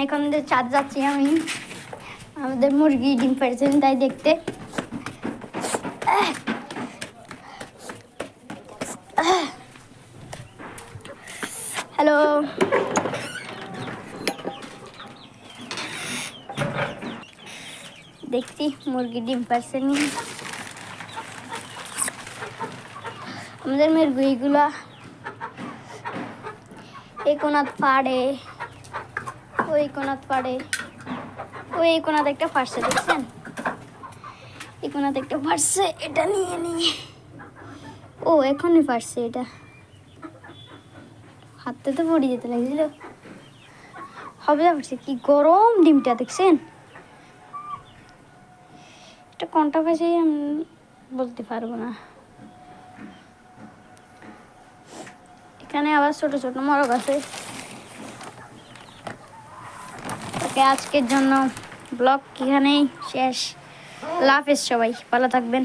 এখন ছাদ যাচ্ছি আমি আমাদের মুরগি ডিম পাড়ছেন তাই দেখতে। হ্যালো, দেখছি মুরগি ডিম পাড়ছে নি। আমাদের মুরগিগুলা এই কোনাত পাড়ে, ওই কোনাত পাড়ে, ওই কোনাতে একটা ফাটছে দেখছেন, এই কোনাতে একটা ফাটছে, এটা নিয়ে নিয়ে ও এখনই ফাটছে, এটা হাতে তো পড়ে যেতে লাগছিল। হবে ফাটছে, কি গরম ডিমটা দেখছেন। এটা কোনটা ফাঁসে আমি বলতে পারবো না। এখানে আবার ছোট ছোট মোরগ আছে। ওকে, আজকের জন্য ব্লগ এখানেই শেষ। আল্লাহ হাফেজ, সবাই ভালো থাকবেন।